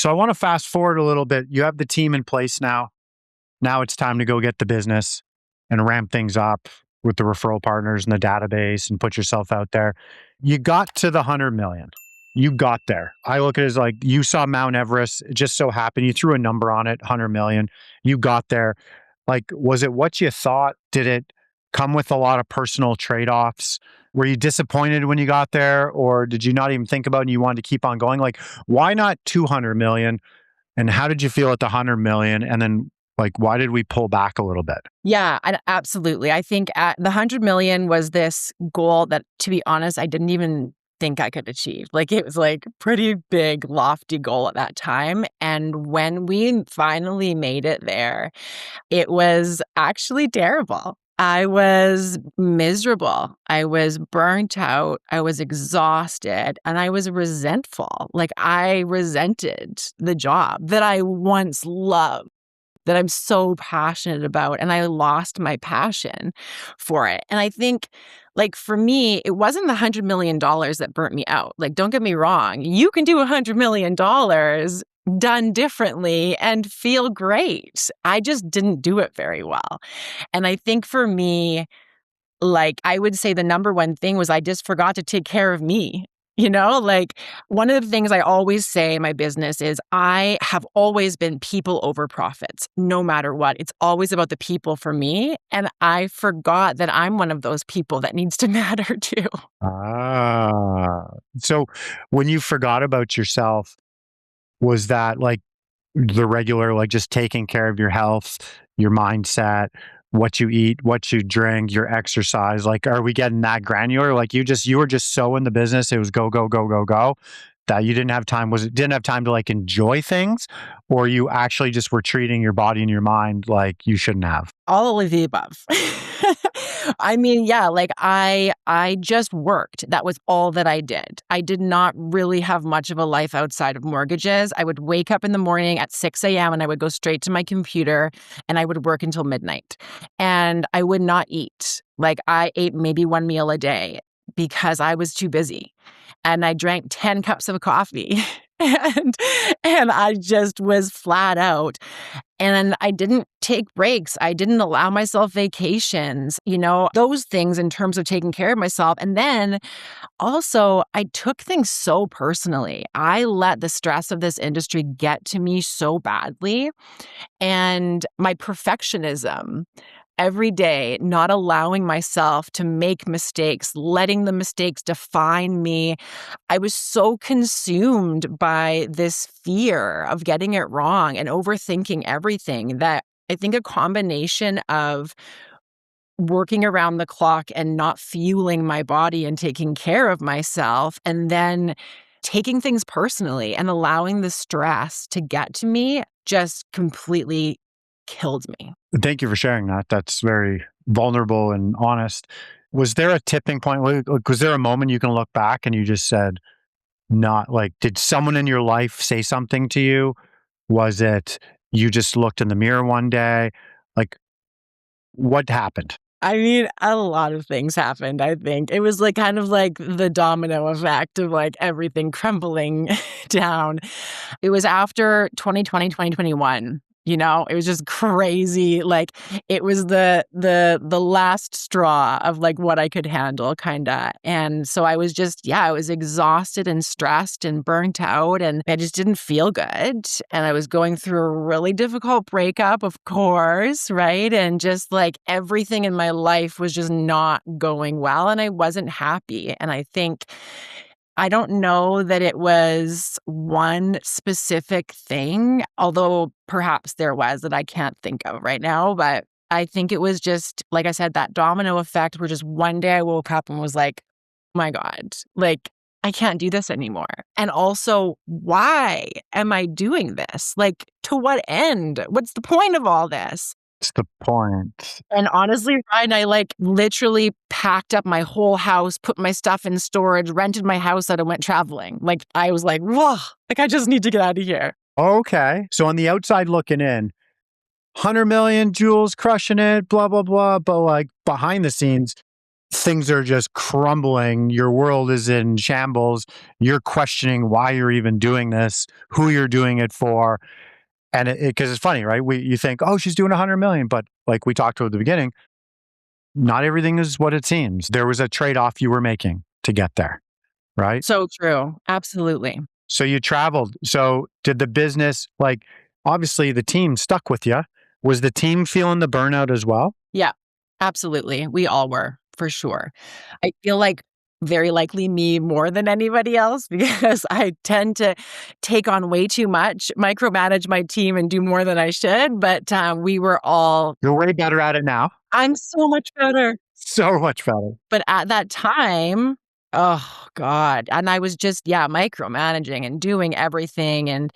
So I want to fast forward a little bit. You have the team in place now. Now it's time to go get the business and ramp things up with the referral partners and the database and put yourself out there. You got to the 100 million. You got there. I look at it as like you saw Mount Everest. It just so happened you threw a number on it, 100 million. You got there. Like, was it what you thought? Did it come with a lot of personal trade-offs? Were you disappointed when you got there, or did you not even think about it and you wanted to keep on going? Like, why not 200 million? And how did you feel at the 100 million? And then, like, why did we pull back a little bit? Yeah, absolutely. I think at the 100 million was this goal that, to be honest, I didn't even think I could achieve. Like, it was like pretty big, lofty goal at that time. And when we finally made it there, it was actually terrible. I was miserable. I was burnt out. I was exhausted, and I was resentful. Like, I resented the job that I once loved, that I'm so passionate about, and I lost my passion for it. And I think, like, for me, it wasn't the $100 million that burnt me out. Like, don't get me wrong. You can do $100 million done differently and feel great. I just didn't do it very well. And I think for me, like, I would say the number one thing was I just forgot to take care of me. Like, one of the things I always say in my business is I have always been people over profits, no matter what. It's always about the people for me. And I forgot that I'm one of those people that needs to matter too. So when you forgot about yourself, was that like the regular, like just taking care of your health, your mindset, what you eat, what you drink, your exercise? Like, are we getting that granular? Like you were just so in the business, it was go, go, go, go, go, that you didn't have time. Was it didn't have time to like enjoy things, or you actually just were treating your body and your mind like you shouldn't have? All of the above. I mean, yeah, like I just worked. That was all that I did. I did not really have much of a life outside of mortgages. I would wake up in the morning at 6 a.m. and I would go straight to my computer and I would work until midnight. And I would not eat. Like, I ate maybe one meal a day because I was too busy. And I drank 10 cups of coffee. and and I just was flat out. And I didn't take breaks. I didn't allow myself vacations, those things in terms of taking care of myself. And then also, I took things so personally. I let the stress of this industry get to me so badly. And my perfectionism every day, not allowing myself to make mistakes, letting the mistakes define me. I was so consumed by this fear of getting it wrong and overthinking everything that I think a combination of working around the clock and not fueling my body and taking care of myself, and then taking things personally and allowing the stress to get to me just completely killed me. Thank you for sharing that. That's very vulnerable and honest. Was there a tipping point? Was there a moment you can look back and you just said, not like, did someone in your life say something to you? Was it you just looked in the mirror one day? Like, what happened? I mean, a lot of things happened, I think. It was like kind of like the domino effect of like everything crumbling down. It was after 2020, 2021. It was just crazy. Like, it was the last straw of like what I could handle, kind of. And so I was just, I was exhausted and stressed and burnt out, and I just didn't feel good. And I was going through a really difficult breakup, of course, right? And just like everything in my life was just not going well, and I wasn't happy. And I don't know that it was one specific thing, although perhaps there was that I can't think of right now. But I think it was just, like I said, that domino effect where just one day I woke up and was like, oh my God, like, I can't do this anymore. And also, why am I doing this? Like, to what end? What's the point of all this? What's the point? And honestly, Ryan, I like literally packed up my whole house, put my stuff in storage, rented my house out, and went traveling. Like, I was like, whoa, like, I just need to get out of here. Okay. So on the outside looking in, 100 million, Jules crushing it, blah, blah, blah. But like behind the scenes, things are just crumbling. Your world is in shambles. You're questioning why you're even doing this, who you're doing it for. And because it's funny, right? You think, oh, she's doing 100 million. But like we talked about at the beginning, not everything is what it seems. There was a trade off you were making to get there, right? So true. Absolutely. So you traveled. So did the business, like, obviously the team stuck with you. Was the team feeling the burnout as well? Yeah, absolutely. We all were, for sure. I feel like very likely me more than anybody else because I tend to take on way too much, micromanage my team and do more than I should. But we were all, You're way better at it now. I'm so much better. So much better. But at that time, oh God. And I was just, yeah, micromanaging and doing everything. And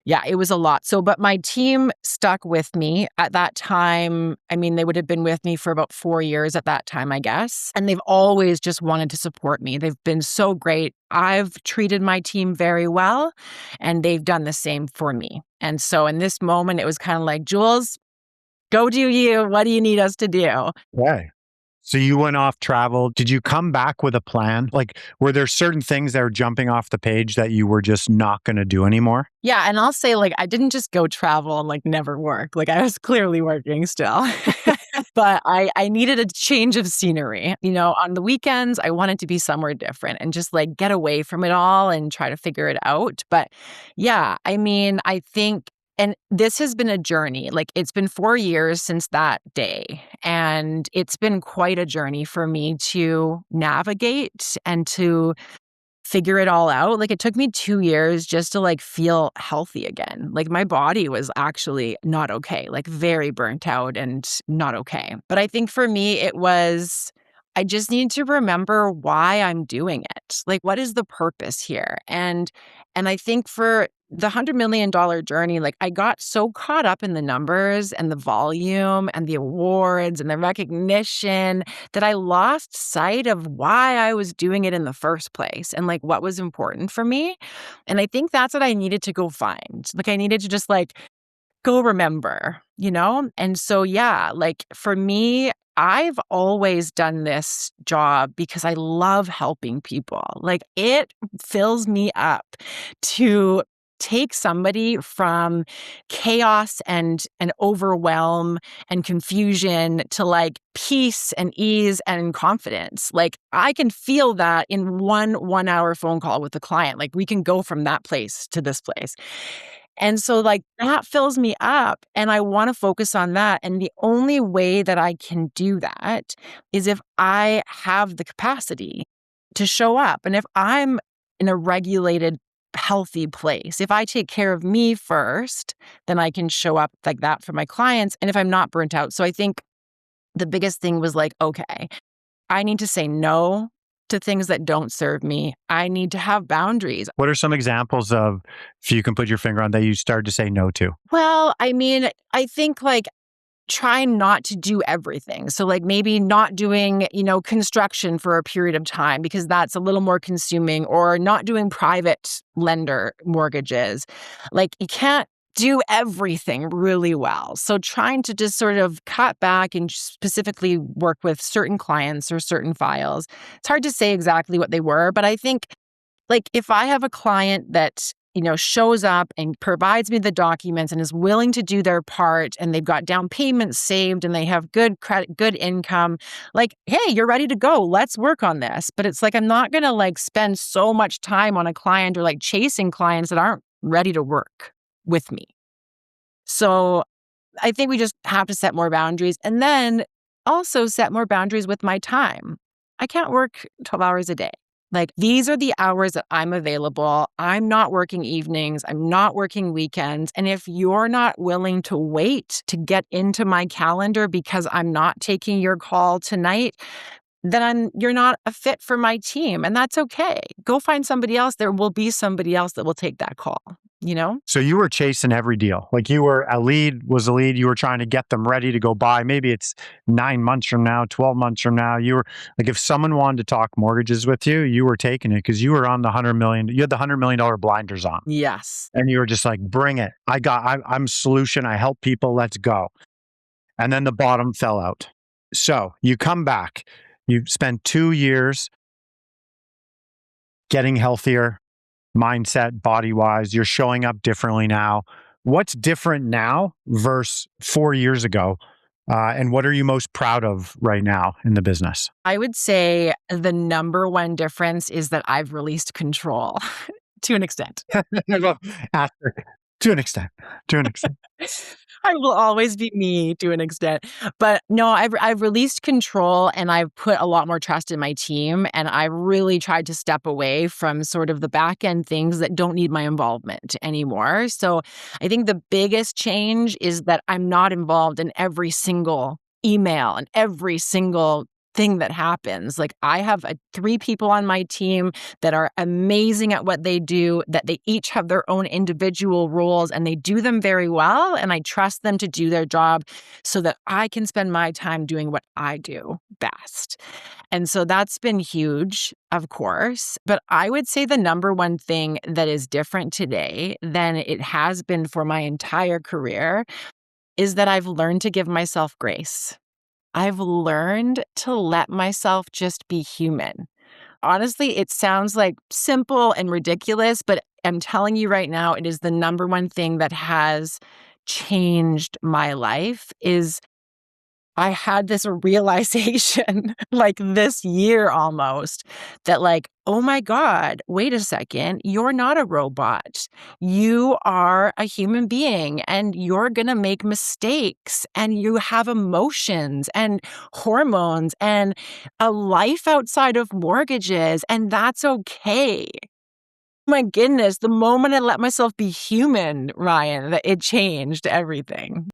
yeah, it was a lot. So, but my team stuck with me at that time. I mean, they would have been with me for about 4 years at that time, I guess. And they've always just wanted to support me. They've been so great. I've treated my team very well, and they've done the same for me. And so in this moment, it was kind of like, Jules, go do you. What do you need us to do? Right. So you went off travel. Did you come back with a plan? Like, were there certain things that were jumping off the page that you were just not going to do anymore? Yeah, and I'll say, like, I didn't just go travel and, like, never work. Like, I was clearly working still. But I needed a change of scenery. You know, on the weekends, I wanted to be somewhere different and just, like, get away from it all and try to figure it out. But, yeah, I mean, I think and this has been a journey. Like, it's been 4 years since that day, and it's been quite a journey for me to navigate and to figure it all out. Like, it took me 2 years just to, like, feel healthy again. Like, my body was actually not okay, like, very burnt out and not okay. But I think for me, it was I just need to remember why I'm doing it. Like, what is the purpose here? And I think for the $100 million journey, like, I got so caught up in the numbers and the volume and the awards and the recognition that I lost sight of why I was doing it in the first place and, like, what was important for me. And I think that's what I needed to go find. Like, I needed to just, like, go remember, you know? And so, yeah, like, for me, I've always done this job because I love helping people. Like, it fills me up to take somebody from chaos and overwhelm and confusion to, like, peace and ease and confidence. Like, I can feel that in one hour phone call with a client. Like, we can go from that place to this place. And so, like, that fills me up, and I wanna focus on that, and the only way that I can do that is if I have the capacity to show up, and if I'm in a regulated, healthy place. If I take care of me first, then I can show up like that for my clients, and if I'm not burnt out. So I think the biggest thing was like, okay, I need to say no to things that don't serve me. I need to have boundaries. What are some examples of, if you can put your finger on, that you started to say no to? Well, I mean, I think, like, try not to do everything. So, like, maybe not doing, construction for a period of time because that's a little more consuming, or not doing private lender mortgages. Like, you can't do everything really well. So trying to just sort of cut back and specifically work with certain clients or certain files. It's hard to say exactly what they were, but I think, like, if I have a client that, shows up and provides me the documents and is willing to do their part, and they've got down payments saved and they have good credit, good income, like, hey, you're ready to go. Let's work on this. But it's like, I'm not going to, like, spend so much time on a client or, like, chasing clients that aren't ready to work with me. So I think we just have to set more boundaries, and then also set more boundaries with my time. I can't work 12 hours a day. Like, these are the hours that I'm available. I'm not working evenings. I'm not working weekends. And if you're not willing to wait to get into my calendar because I'm not taking your call tonight, then you're not a fit for my team. And that's okay. Go find somebody else. There will be somebody else that will take that call, you know? So you were chasing every deal. Like, you were a lead, was a lead. You were trying to get them ready to go buy. Maybe it's 9 months from now, 12 months from now. You were like, if someone wanted to talk mortgages with you, you were taking it because you were on the 100 million. You had the $100 million blinders on. Yes. And you were just like, bring it. I'm solution. I help people. Let's go. And then the bottom fell out. So you come back. You spent 2 years getting healthier, mindset, body wise. You're showing up differently now. What's different now versus 4 years ago? And what are you most proud of right now in the business? I would say the number one difference is that I've released control to an extent. Well, after, to an extent, to an extent. I will always be me to an extent. But no, I've released control and I've put a lot more trust in my team. And I really tried to step away from sort of the back end things that don't need my involvement anymore. So I think the biggest change is that I'm not involved in every single email and every single thing that happens. Like I have 3 people on my team that are amazing at what they do, that they each have their own individual roles and they do them very well. And I trust them to do their job so that I can spend my time doing what I do best. And so that's been huge, of course. But I would say the number one thing that is different today than it has been for my entire career is that I've learned to give myself grace. I've learned to let myself just be human. Honestly, it sounds like simple and ridiculous, but I'm telling you right now, it is the number one thing that has changed my life is I had this realization like this year almost that like, oh my God, wait a second, you're not a robot. You are a human being and you're going to make mistakes and you have emotions and hormones and a life outside of mortgages, and that's okay. My goodness, the moment I let myself be human, Ryan, that it changed everything.